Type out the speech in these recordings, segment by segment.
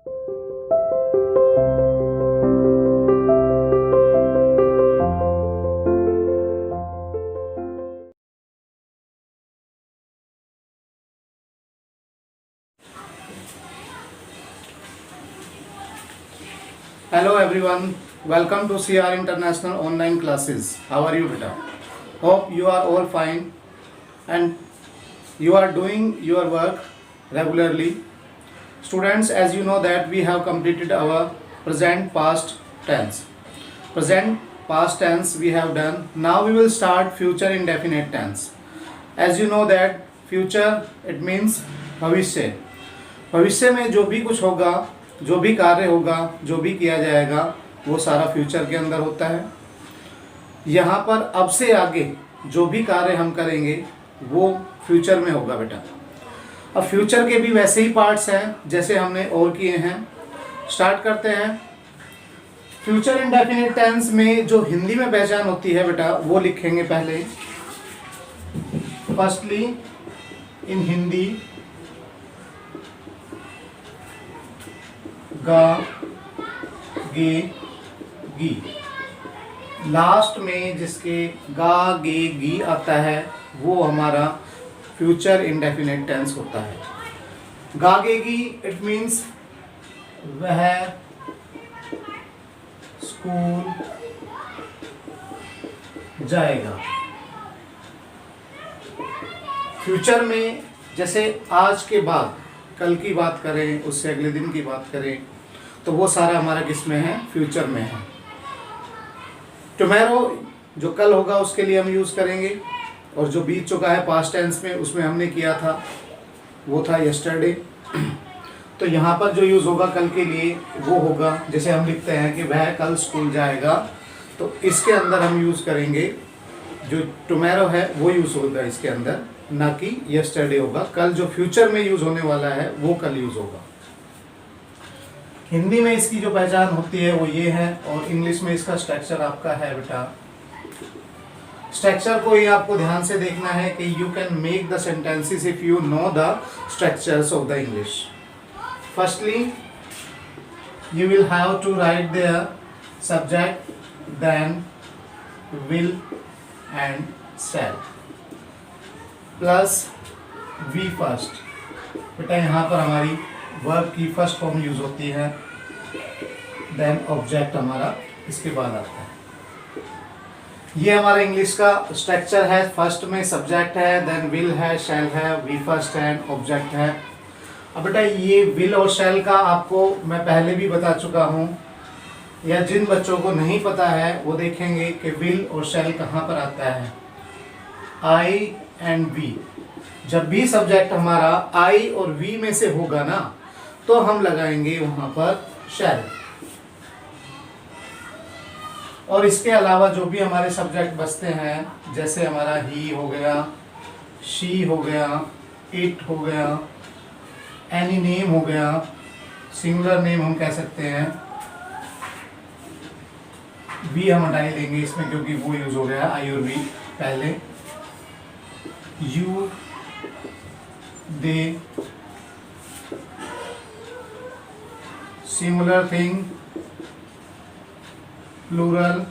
Hello everyone, welcome to CR International online classes. How are you beta? Hope you are all fine and you are doing your work regularly. Students, as you know that we have completed our present past tense. Present past tense we have done. Now we will start future indefinite tense. As you know that future it means भविष्य. भविष्य में जो भी कुछ होगा, जो भी कार्य होगा, जो भी किया जाएगा वो सारा फ्यूचर के अंदर होता है। यहाँ पर अब से आगे जो भी कार्य हम करेंगे वो फ्यूचर में होगा बेटा। अब फ्यूचर के भी वैसे ही पार्ट्स हैं जैसे हमने और किए हैं। स्टार्ट करते हैं। फ्यूचर इंडेफिनिट टेंस में जो हिंदी में पहचान होती है बेटा वो लिखेंगे पहले। फर्स्टली इन हिंदी गा गे गी। लास्ट में जिसके गा गे गी आता है वो हमारा फ्यूचर इंडेफिनिट टेंस होता है। गा गे गी इट मीन्स वह स्कूल जाएगा। फ्यूचर में जैसे आज के बाद, कल की बात करें, उससे अगले दिन की बात करें तो वो सारा हमारा किस में है? फ्यूचर में है। टुमारो जो कल होगा उसके लिए हम यूज़ करेंगे और जो बीत चुका है पास्ट टेंस में उसमें हमने किया था वो था यस्टरडे। तो यहाँ पर जो यूज़ होगा कल के लिए वो होगा, जैसे हम लिखते हैं कि वह कल स्कूल जाएगा तो इसके अंदर हम यूज़ करेंगे जो टुमारो है वो यूज़ होगा इसके अंदर, ना कि यस्टरडे होगा। कल जो फ्यूचर में यूज़ होने वाला है वो कल यूज़ होगा। हिंदी में इसकी जो पहचान होती है वो ये है और इंग्लिश में इसका स्ट्रक्चर आपका है बेटा। स्ट्रक्चर को ही आपको ध्यान से देखना है कि you can make the sentences if you know the structures of the English. Firstly you will have to write their subject, then will and shall plus V first. बेटा यहाँ पर हमारी वर्ब की फर्स्ट फॉर्म यूज होती है, then object हमारा इसके बाद आता है। ये हमारा इंग्लिश का स्ट्रक्चर है। फर्स्ट में सब्जेक्ट है, देन विल है, शैल है, वी फर्स्ट है, ऑब्जेक्ट है। अब बेटा ये विल और शैल का आपको मैं पहले भी बता चुका हूँ, या जिन बच्चों को नहीं पता है वो देखेंगे कि विल और शैल कहाँ पर आता है। आई एंड वी, जब भी सब्जेक्ट हमारा आई और वी में से होगा ना तो हम लगाएंगे वहां पर शैल। और इसके अलावा जो भी हमारे सब्जेक्ट बचते हैं जैसे हमारा ही हो गया, शी हो गया, इट हो गया, एनी नेम हो गया, सिंगुलर नेम हम कह सकते हैं, वी हम हटाई देंगे इसमें क्योंकि वो यूज हो गया आई और वी पहले। You, they, singular thing, plural,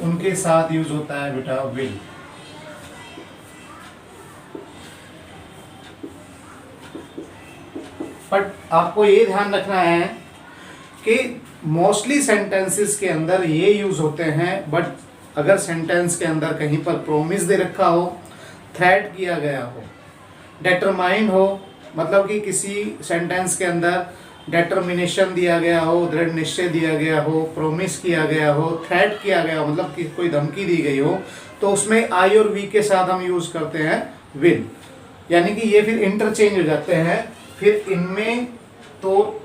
उनके साथ यूज होता है बेटा विल। बट आपको ये ध्यान रखना है कि मोस्टली सेंटेंसेस के अंदर ये यूज होते हैं, बट अगर सेंटेंस के अंदर कहीं पर प्रोमिस दे रखा हो, थ्रेट किया गया हो, डेटरमाइंड हो, मतलब कि किसी सेंटेंस के अंदर डेटर्मिनेशन दिया गया हो, दृढ़ निश्चय दिया गया हो, प्रोमिस किया गया हो, थ्रेट किया गया हो, मतलब कि कोई धमकी दी गई हो, तो उसमें आई और वी के साथ हम यूज करते हैं विल। यानी कि ये फिर इंटरचेंज हो जाते हैं। फिर इनमें तो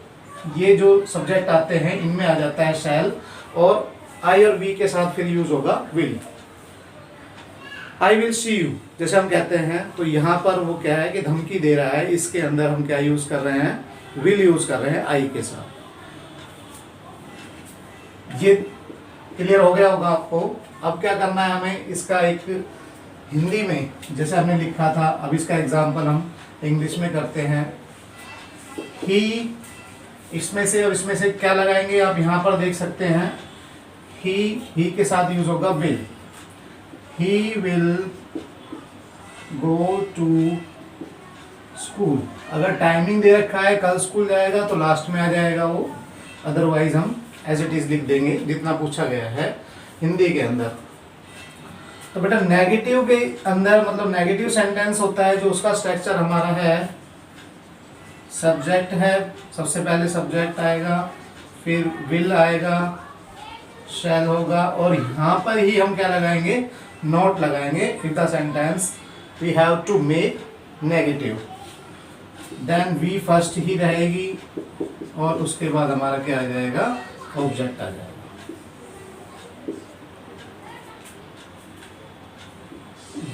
ये जो सब्जेक्ट आते हैं इनमें आ जाता है शैल और आई और वी के साथ फिर यूज होगा will. I will see you जैसे हम कहते हैं तो यहाँ पर वो क्या है कि धमकी दे रहा है, इसके अंदर हम क्या यूज कर रहे हैं? विल यूज कर रहे हैं आई के साथ। ये क्लियर हो गया होगा आपको। अब क्या करना है हमें, इसका एक हिंदी में जैसे हमने लिखा था, अब इसका एग्जाम्पल हम इंग्लिश में करते हैं। ही, इसमें से और इसमें से क्या लगाएंगे आप यहाँ पर देख सकते हैं, ही के साथ यूज होगा will. He will go to school. अगर टाइमिंग दे रखा है कल स्कूल जाएगा तो लास्ट में आ जाएगा वो, अदरवाइज हम एज इट इज लिख देंगे जितना पूछा गया है हिंदी के अंदर। तो बेटा नेगेटिव के अंदर मतलब नेगेटिव सेंटेंस होता है जो उसका स्ट्रक्चर हमारा है, सब्जेक्ट है, सबसे पहले सब्जेक्ट आएगा, फिर विल आएगा, शैल होगा, और यहाँ पर ही हम क्या लगाएंगे, नोट लगाएंगे। If the sentence we have to make negative, then we first ही रहेगी और उसके बाद हमारा क्या आ जाएगा, ऑब्जेक्ट आ जाएगा।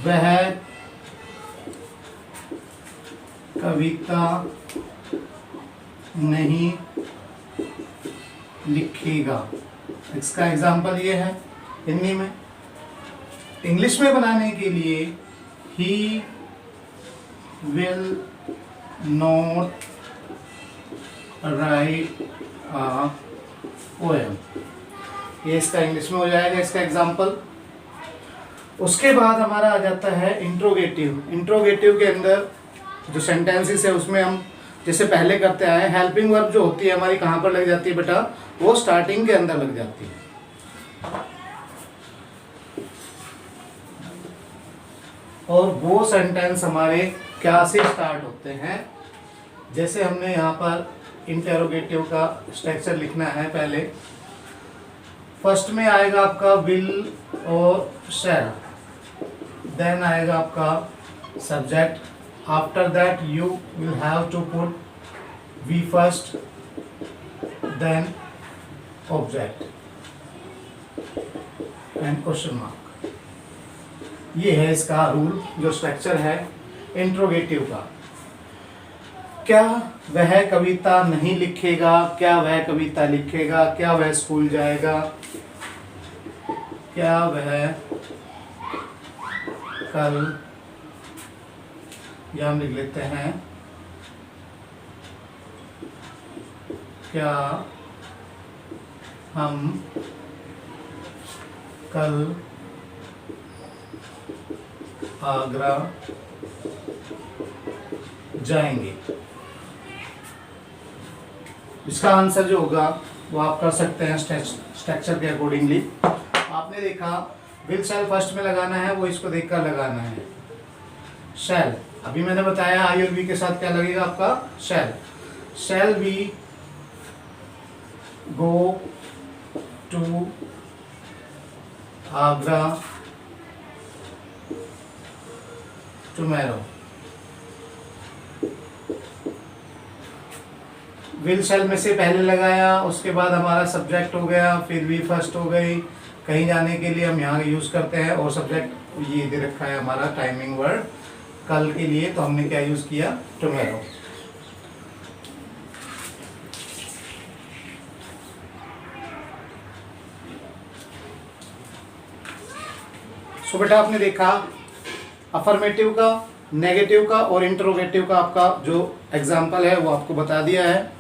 वह कविता नहीं लिखेगा। इसका एग्जाम्पल ये है हिंदी में। इंग्लिश में बनाने के लिए he will not right a poem. ये इसका इंग्लिश में हो जाएगा इसका एग्जाम्पल। उसके बाद हमारा आ जाता है इंट्रोगेटिव। इंट्रोगेटिव के अंदर जो सेंटेंसेस है उसमें हम जैसे पहले करते आए, हेल्पिंग वर्ब जो होती है हमारी कहाँ पर लग जाती है बेटा, वो स्टार्टिंग के अंदर लग जाती है। और वो सेंटेंस हमारे क्या से स्टार्ट होते हैं, जैसे हमने यहाँ पर इंटेरोगेटिव का स्ट्रक्चर लिखना है। पहले फर्स्ट में आएगा आपका विल और शैल, देन आएगा आपका subject, after that you will have to put V first, then object and question mark. ये है इसका रूल जो स्ट्रक्चर है इंट्रोगेटिव का। क्या वह कविता नहीं लिखेगा, क्या वह कविता लिखेगा, क्या वह स्कूल जाएगा, क्या वह कल, या हम लिख लेते हैं क्या हम कल आगरा जाएंगे। इसका आंसर जो होगा वो आप कर सकते हैं स्ट्रक्चर के अकॉर्डिंगली। आपने देखा विल शैल फर्स्ट में लगाना है, वो इसको देखकर लगाना है। शैल अभी मैंने बताया आई और वी के साथ क्या लगेगा आपका, shall. Shall we go to Agra tomorrow. Will shall में से पहले लगाया, उसके बाद हमारा सब्जेक्ट हो गया, फिर वी फर्स्ट हो गई। कहीं जाने के लिए हम यहाँ यूज करते हैं, और सब्जेक्ट ये दे रखा है हमारा टाइमिंग वर्ड कल के लिए, तो हमने क्या यूज किया, टुमारो। सो बेटा आपने देखा अफर्मेटिव का, नेगेटिव का और इंट्रोगेटिव का आपका जो एग्जाम्पल है वो आपको बता दिया है।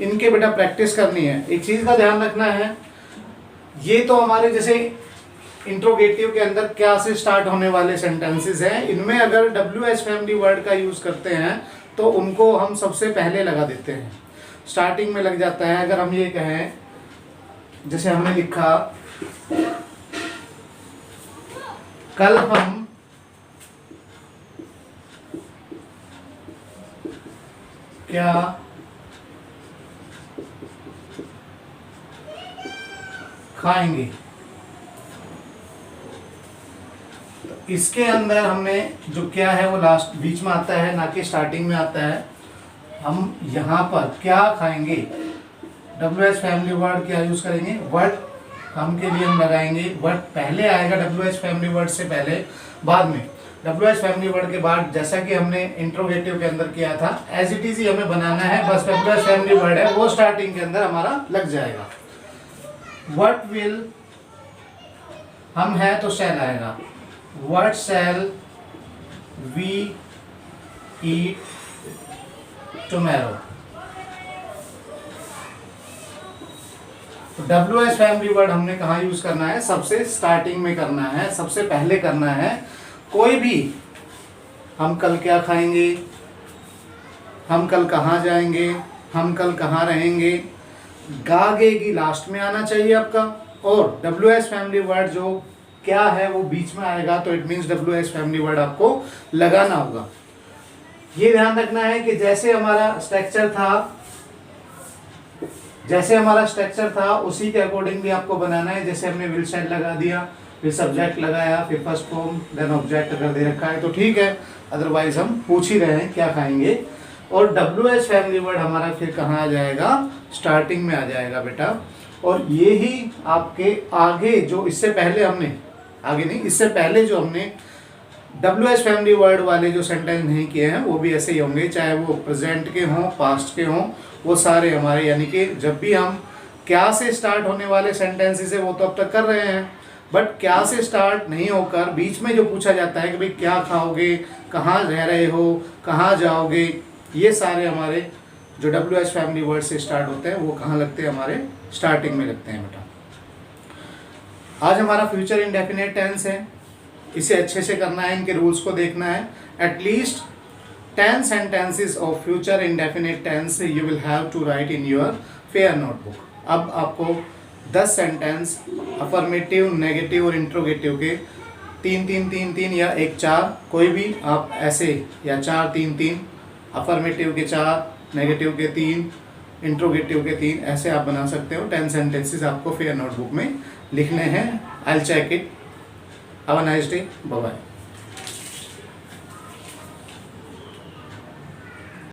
इनके बेटा प्रैक्टिस करनी है। एक चीज़ का ध्यान रखना है, ये तो हमारे जैसे इंट्रोगेटिव के अंदर क्या से स्टार्ट होने वाले सेंटेंसेस हैं, इनमें अगर WH फैमिली वर्ड का यूज़ करते हैं तो उनको हम सबसे पहले लगा देते हैं, स्टार्टिंग में लग जाता है। अगर हम ये कहें, जैसे हमने लिखा कल हम क्या खाएंगे, तो इसके अंदर हमने जो क्या है वो लास्ट बीच में आता है, ना कि स्टार्टिंग में आता है। हम यहाँ पर क्या खाएंगे, WH फैमिली वर्ड क्या यूज करेंगे, वर्ड हम के लिए हम लगाएंगे। वर्ड पहले आएगा WH फैमिली वर्ड से पहले, बाद में WH फैमिली वर्ड के बाद, जैसा कि हमने इंट्रोगेटिव के अंदर किया था, एज इट इज ही हमें बनाना है। बस WH फैमिली वर्ड है वो स्टार्टिंग के अंदर हमारा लग जाएगा। व्हाट विल हम है तो शैल आएगा, what shall we eat tomorrow. तो WH फैमिली वर्ड हमने कहाँ यूज करना है? सबसे स्टार्टिंग में करना है, सबसे पहले करना है। कोई भी हम कल क्या खाएंगे, हम कल कहाँ जाएंगे, हम कल कहाँ रहेंगे, गागे की लास्ट में आना चाहिए आपका। और WH फैमिली वर्ड जो क्या है वो बीच में आएगा, तो it means WH family word आपको लगाना होगा। ये ध्यान रखना है कि जैसे हमारा स्ट्रक्चर था उसी के अकॉर्डिंग भी आपको बनाना है। जैसे हमने विल शेड लगा दिया, फिर सब्जेक्ट लगाया, फिर फर्स्ट फॉर्म, देन ऑब्जेक्ट अगर दे रखा है तो ठीक है, अदरवाइज हम पूछ ही रहे हैं क्या खाएंगे। और WH फैमिली वर्ड हमारा फिर कहाँ आ जाएगा? स्टार्टिंग में आ जाएगा बेटा। और ये ही आपके आगे जो इससे पहले जो हमने WH फैमिली वर्ड वाले जो सेंटेंस नहीं किए हैं वो भी ऐसे ही होंगे, चाहे वो प्रेजेंट के हों, पास्ट के हों, वो सारे हमारे, यानी कि जब भी हम क्या से स्टार्ट होने वाले सेंटेंसेस है वो तो अब तक कर रहे हैं, बट क्या से स्टार्ट नहीं होकर बीच में जो पूछा जाता है कि भाई क्या खाओगे, कहाँ रह रहे हो, कहाँ जाओगे, ये सारे हमारे जो WH फैमिली वर्ड से स्टार्ट होते हैं वो कहाँ लगते हैं? हमारे स्टार्टिंग में लगते हैं बेटा। आज हमारा फ्यूचर इंडेफिनिट टेंस है, इसे अच्छे से करना है, इनके रूल्स को देखना है। At least 10 sentences of future indefinite tense you will have to write in your fair notebook। अब आपको 10 सेंटेंस अफर्मेटिव, नेगेटिव और इंट्रोगेटिव के 3-3-3-3 या 1-4 कोई भी आप ऐसे, या 4-3-3, अफर्मेटिव के 4, नेगेटिव के 3, इंट्रोगेटिव के 3, ऐसे आप बना सकते हो। 10 सेंटेंसेस आपको फेयर नोटबुक में लिखने हैं। I will check it. Have a nice day, bye bye.